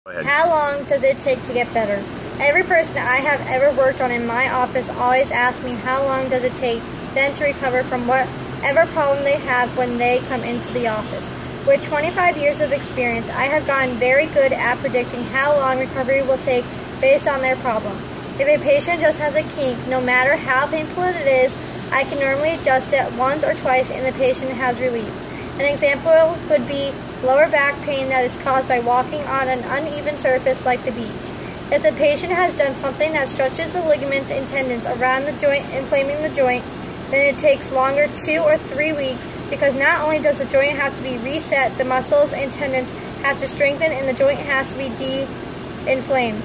How long does it take to get better? Every person I have ever worked on in my office always asks me how long does it take them to recover from whatever problem they have when they come into the office. With 25 years of experience, I have gotten very good at predicting how long recovery will take based on their problem. If a patient just has a kink, no matter how painful it is, I can normally adjust it once or twice and the patient has relief. An example would be lower back pain that is caused by walking on an uneven surface like the beach. If the patient has done something that stretches the ligaments and tendons around the joint, inflaming the joint, then it takes longer, 2 or 3 weeks, because not only does the joint have to be reset, the muscles and tendons have to strengthen and the joint has to be de-inflamed.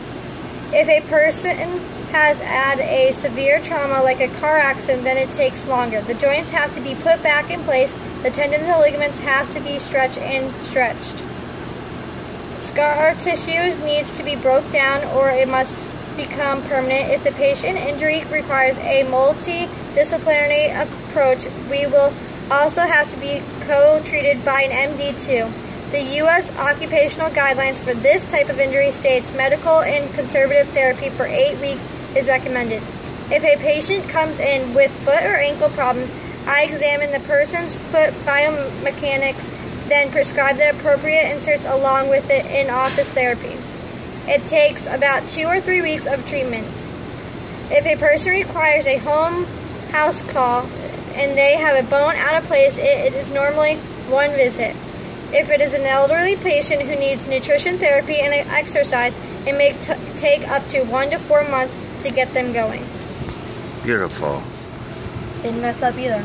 If a person has had a severe trauma like a car accident, then it takes longer. The joints have to be put back in place. The tendons and ligaments have to be stretched and stretched. Scar tissue needs to be broke down or it must become permanent. If the patient injury requires a multidisciplinary approach, we will also have to be co-treated by an MD too. The U.S. occupational guidelines for this type of injury states medical and conservative therapy for 8 weeks is recommended. If a patient comes in with foot or ankle problems, I examine the person's foot biomechanics, then prescribe the appropriate inserts along with it in office therapy. It takes about 2 or 3 weeks of treatment. If a person requires a home house call and they have a bone out of place, it is normally 1 visit. If it is an elderly patient who needs nutrition therapy and exercise, it may take up to 1 to 4 months to get them going. Beautiful. Didn't mess up either.